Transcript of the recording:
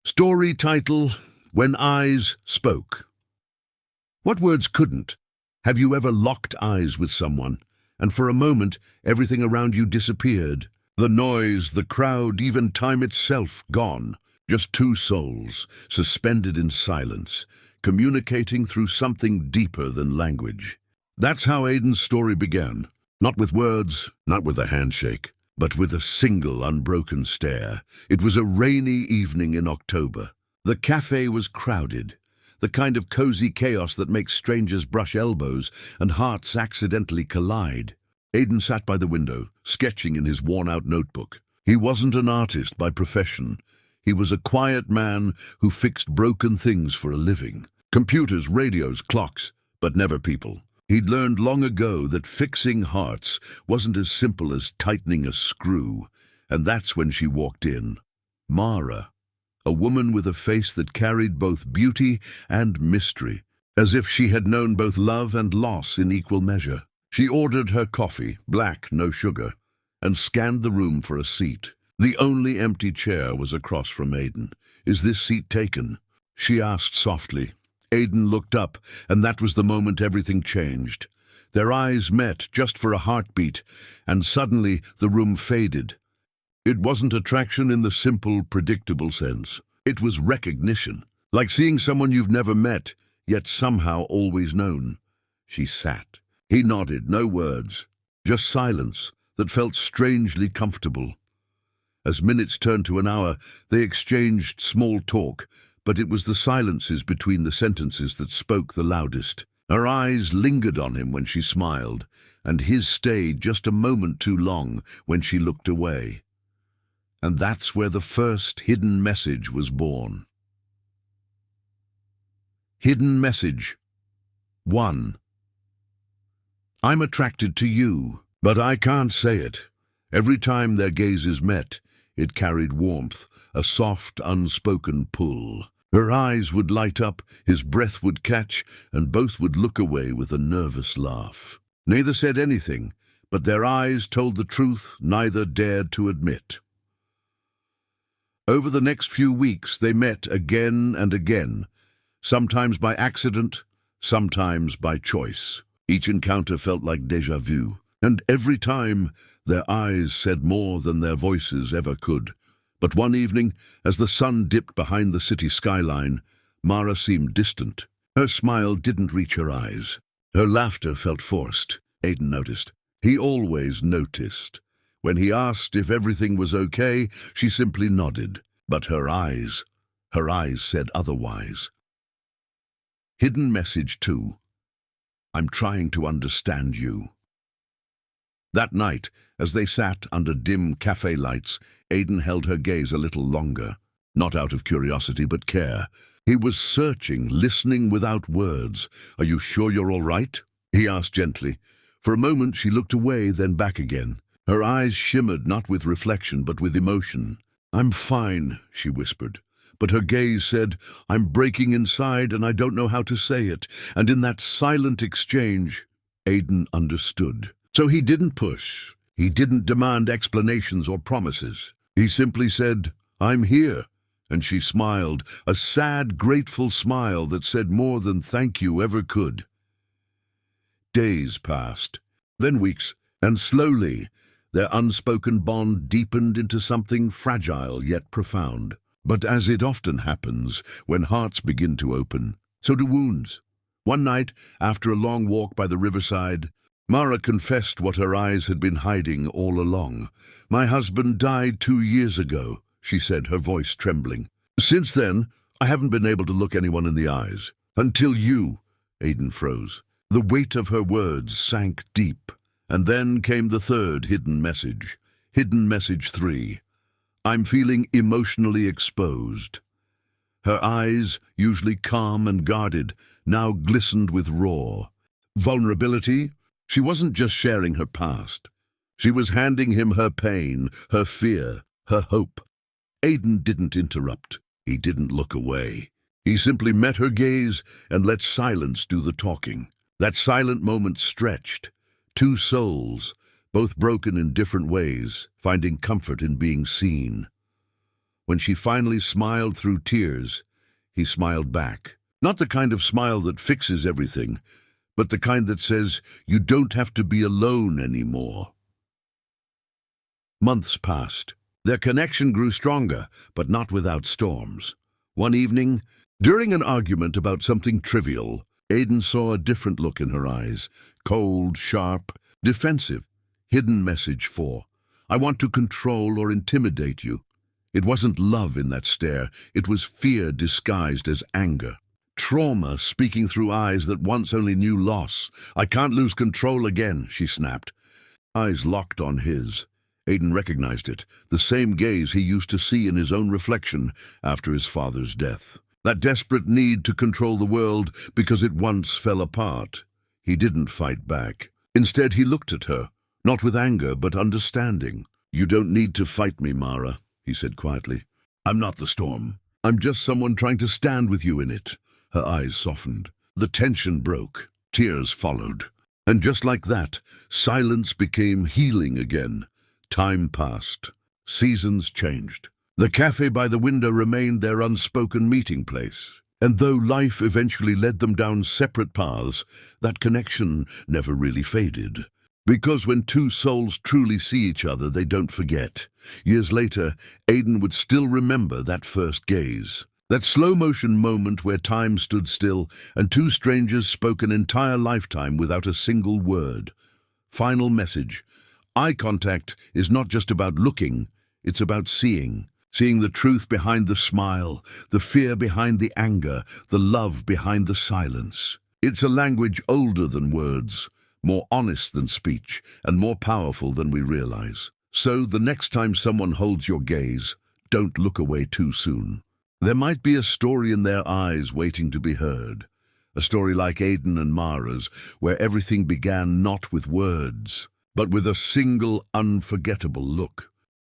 Story title: When Eyes Spoke. What words couldn't? Have you ever locked eyes with someone, and for a moment everything around you disappeared? The noise, the crowd, even time itself gone. Just two souls, suspended in silence, communicating through something deeper than language. That's how Aiden's story began. Not with words, not with a handshake, but with a single unbroken stare. It was a rainy evening in October. The cafe was crowded, the kind of cozy chaos that makes strangers brush elbows and hearts accidentally collide. Aiden sat by the window, sketching in his worn-out notebook. He wasn't an artist by profession. He was a quiet man who fixed broken things for a living. Computers, radios, clocks, but never people. He'd learned long ago that fixing hearts wasn't as simple as tightening a screw, and that's when she walked in. Mara, a woman with a face that carried both beauty and mystery, as if she had known both love and loss in equal measure. She ordered her coffee, black, no sugar, and scanned the room for a seat. The only empty chair was across from Aiden. "Is this seat taken?" she asked softly. Aiden looked up, and that was the moment everything changed. Their eyes met just for a heartbeat, and suddenly the room faded. It wasn't attraction in the simple, predictable sense. It was recognition, like seeing someone you've never met, yet somehow always known. She sat. He nodded, no words, just silence that felt strangely comfortable. As minutes turned to an hour, they exchanged small talk, but it was the silences between the sentences that spoke the loudest. Her eyes lingered on him when she smiled, and his stayed just a moment too long when she looked away. And that's where the first hidden message was born. Hidden message 1. I'm attracted to you, but I can't say it. Every time their gazes met, it carried warmth, a soft, unspoken pull. Her eyes would light up, his breath would catch, and both would look away with a nervous laugh. Neither said anything, but their eyes told the truth neither dared to admit. Over the next few weeks, they met again and again, sometimes by accident, sometimes by choice. Each encounter felt like déjà vu, and every time their eyes said more than their voices ever could. But one evening, as the sun dipped behind the city skyline, Mara seemed distant. Her smile didn't reach her eyes. Her laughter felt forced, Aiden noticed. He always noticed. When he asked if everything was okay, she simply nodded. But her eyes said otherwise. Hidden message 2. I'm trying to understand you. That night, as they sat under dim cafe lights, Aiden held her gaze a little longer, not out of curiosity but care. He was searching, listening without words. "Are you sure you're all right?" he asked gently. For a moment she looked away, then back again. Her eyes shimmered not with reflection but with emotion. "I'm fine," she whispered. But her gaze said, "I'm breaking inside and I don't know how to say it." And in that silent exchange, Aiden understood. So he didn't push. He didn't demand explanations or promises. He simply said, "I'm here." And she smiled, a sad, grateful smile that said more than thank you ever could. Days passed, then weeks, and slowly their unspoken bond deepened into something fragile yet profound. But as it often happens, when hearts begin to open, so do wounds. One night, after a long walk by the riverside, Mara confessed what her eyes had been hiding all along. "My husband died 2 years ago," she said, her voice trembling. "Since then, I haven't been able to look anyone in the eyes. Until you." Aiden froze. The weight of her words sank deep. And then came the third hidden message. Hidden message 3. I'm feeling emotionally exposed. Her eyes, usually calm and guarded, now glistened with raw vulnerability. She wasn't just sharing her past. She was handing him her pain, her fear, her hope. Aiden didn't interrupt. He didn't look away. He simply met her gaze and let silence do the talking. That silent moment stretched. Two souls, both broken in different ways, finding comfort in being seen. When she finally smiled through tears, he smiled back. Not the kind of smile that fixes everything, but the kind that says, you don't have to be alone anymore. Months passed. Their connection grew stronger, but not without storms. One evening, during an argument about something trivial, Aidan saw a different look in her eyes. Cold, sharp, defensive. Hidden message for, I want to control or intimidate you. It wasn't love in that stare. It was fear disguised as anger. Trauma speaking through eyes that once only knew loss. I can't lose control again, she snapped. Eyes locked on his. Aidan recognized it, the same gaze he used to see in his own reflection after his father's death. That desperate need to control the world because it once fell apart. He didn't fight back. Instead, he looked at her, not with anger, but understanding. You don't need to fight me, Mara, he said quietly. I'm not the storm. I'm just someone trying to stand with you in it. Her eyes softened. The tension broke. Tears followed. And just like that, silence became healing again. Time passed. Seasons changed. The cafe by the window remained their unspoken meeting place. And though life eventually led them down separate paths, that connection never really faded. Because when two souls truly see each other, they don't forget. Years later, Aidan would still remember that first gaze. That slow-motion moment where time stood still and two strangers spoke an entire lifetime without a single word. Final message. Eye contact is not just about looking, it's about seeing. Seeing the truth behind the smile, the fear behind the anger, the love behind the silence. It's a language older than words, more honest than speech, and more powerful than we realize. So the next time someone holds your gaze, don't look away too soon. There might be a story in their eyes waiting to be heard. A story like Aidan and Mara's, where everything began not with words, but with a single unforgettable look.